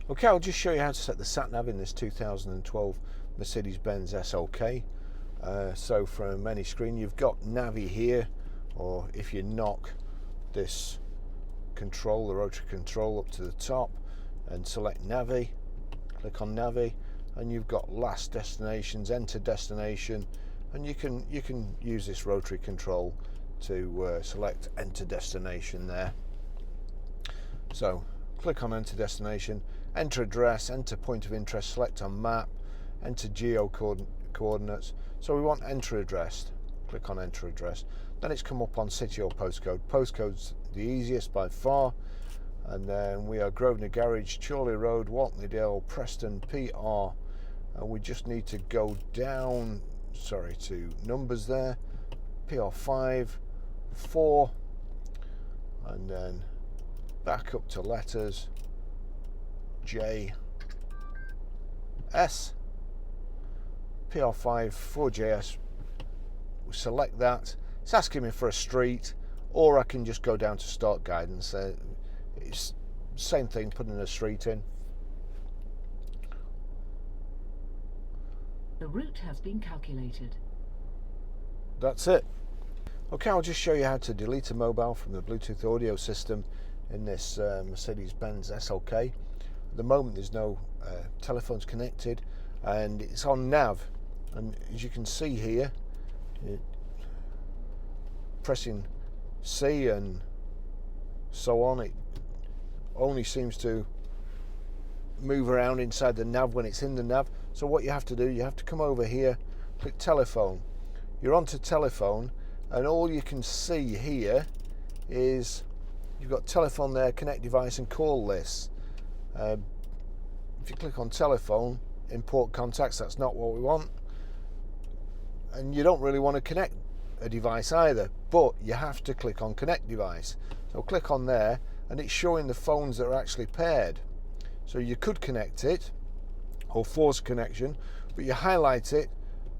Okay, I'll just show you how to set the Sat Nav in this 2012 Mercedes Benz SLK. So from any screen you've got Navi here, or if you knock this control, the rotary control, up to the top and select Navi, click on Navi, and you've got last destinations, enter destination, and you can use this rotary control to select enter destination there. So click on enter destination, enter address, enter point of interest, select on map, enter geo coordinates. So we want enter address, click on enter address. Then it's come up on city or postcode. Postcode's the easiest by far, and then we are Grosvenor Garage, Chorley Road, Waltleydale, Preston, PR, and we just need to go down, to numbers there, PR5, 4, and then back up to letters, J, S, PR5, 4JS, we select that. It's asking me for a street, or I can just go down to start guidance. It's same thing, putting a street in. The route has been calculated. That's it. Okay, I'll just show you how to delete a mobile from the Bluetooth audio system in this Mercedes Benz SLK. At the moment there's no telephones connected, and it's on Nav, and as you can see here, pressing C and so on, it only seems to move around inside the Nav when it's in the Nav. So what you have to do, you have to come over here, click telephone. You're onto telephone, and all you can see here is you've got telephone there, connect device and call list. If you click on telephone, import contacts, that's not what we want, and you don't really want to connect a device either, but you have to click on connect device. So click on there, and it's showing the phones that are actually paired. So you could connect it or force connection, but you highlight it,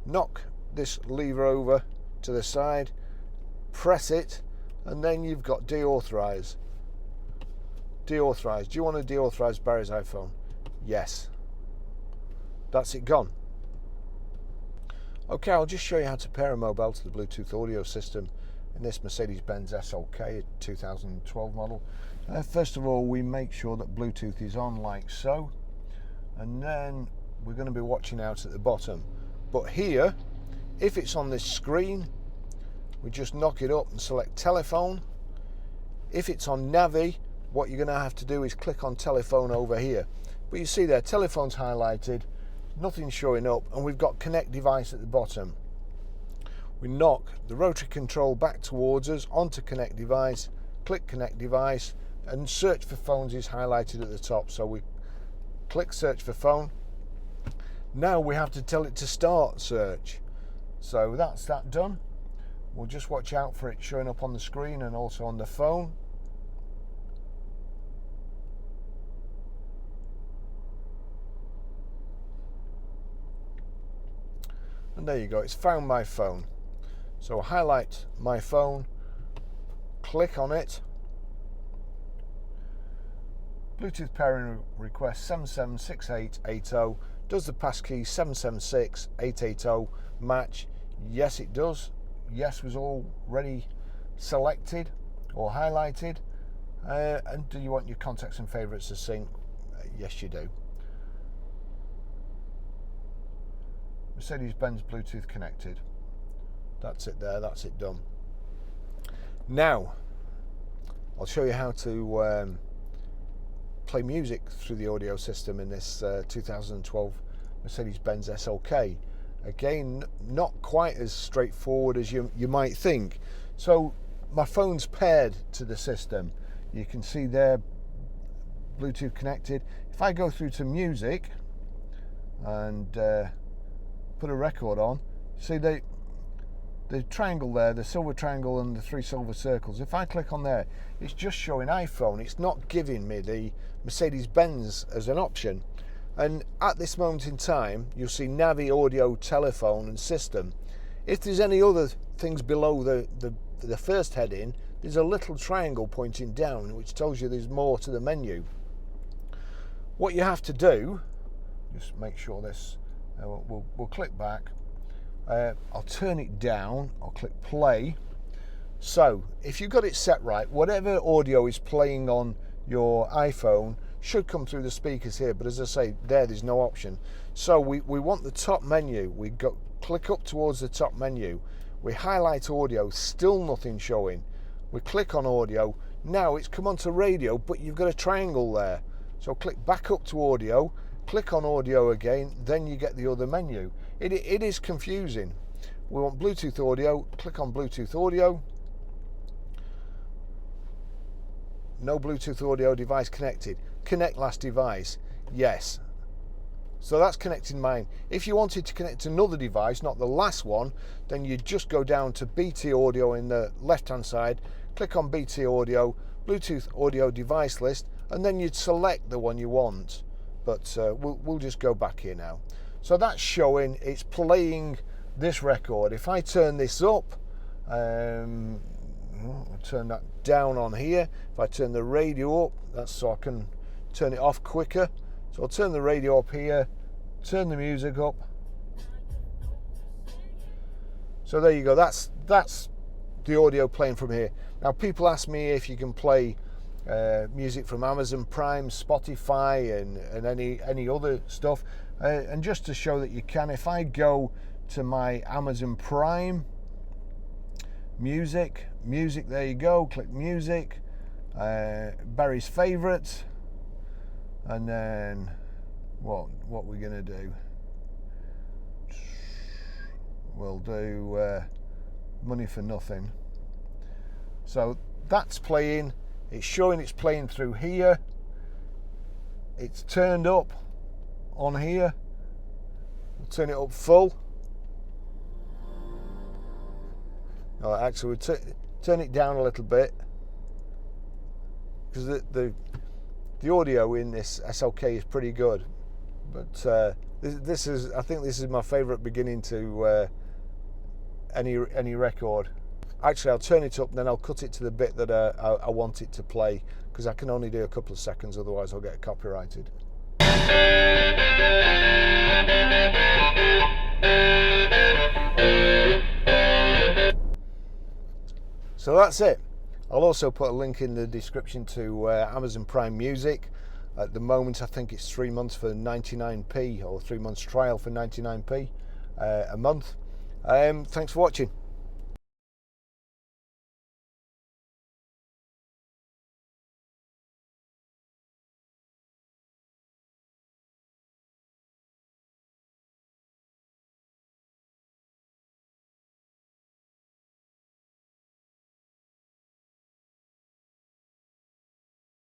knock this lever over to the side, press it, and then you've got deauthorize. Deauthorize. Do you want to deauthorize Barry's iPhone? Yes. That's it gone. Okay, I'll just show you how to pair a mobile to the Bluetooth audio system in this Mercedes Benz SLK 2012 model. First of all, we make sure that Bluetooth is on like so, and then we're going to be watching out at the bottom. But here, if it's on this screen, we just knock it up and select telephone. If it's on Navi, what you're going to have to do is click on telephone over here. But you see there, telephone's highlighted, nothing's showing up, and we've got connect device at the bottom. We knock the rotary control back towards us onto connect device, click connect device, and search for phones is highlighted at the top. So we click search for phone. Now we have to tell it to start search. So that's that done. We'll just watch out for it showing up on the screen and also on the phone. And there you go, it's found my phone. So highlight my phone, click on it. Bluetooth pairing request 776880. Does the passkey 776880 match? Yes, it does. Yes was already selected or highlighted. And do you want your contacts and favourites to sync? Yes, you do. Mercedes Benz Bluetooth connected. That's it there, that's it done. Now, I'll show you how to play music through the audio system in this 2012 Mercedes Benz SLK. Again, not quite as straightforward as you might think. So my phone's paired to the system. You can see there, Bluetooth connected. If I go through to music and put a record on, see the triangle there, the silver triangle and the 3 silver circles. If I click on there, it's just showing iPhone. It's not giving me the Mercedes Benz as an option. And at this moment in time, you'll see Navi, audio, telephone and system. If there's any other things below the first heading, there's a little triangle pointing down which tells you there's more to the menu. What you have to do, just make sure this, we'll click back, I'll turn it down, I'll click play. So if you've got it set right, whatever audio is playing on your iPhone should come through the speakers here, but as I say, there's no option. So we want the top menu. We go click up towards the top menu, we highlight audio, still nothing showing. We click on audio, now it's come onto radio, but you've got a triangle there. So click back up to audio, click on audio again, then you get the other menu. It is confusing. We want Bluetooth audio, click on Bluetooth audio. No Bluetooth audio device connected. Connect last device. Yes. So that's connecting mine. If you wanted to connect another device, not the last one, then you just go down to BT audio in the left hand side, click on BT audio, Bluetooth audio device list, and then you'd select the one you want. But we'll just go back here now. So that's showing, it's playing this record. If I turn this up, I'll turn that down on here. If I turn the radio up, that's so I can turn it off quicker. So I'll turn the radio up here, turn the music up. So there you go, that's the audio playing from here. Now people ask me if you can play music from Amazon Prime, Spotify and any other stuff. And just to show that you can, if I go to my Amazon Prime, music, there you go, click music, Barry's favourites, and then what we're going to do, we'll do Money for Nothing. So that's playing, it's showing it's playing through here, it's turned up on here, we'll turn it up full. Oh, actually, we'll turn it down a little bit because the audio in this SLK is pretty good. But I think this is my favourite beginning to any record. Actually, I'll turn it up, and then I'll cut it to the bit that I want it to play, because I can only do a couple of seconds, otherwise I'll get copyrighted. So that's it. I'll also put a link in the description to Amazon Prime Music. At the moment, I think it's 3 months for 99p, or 3 months trial for 99p a month. Thanks for watching.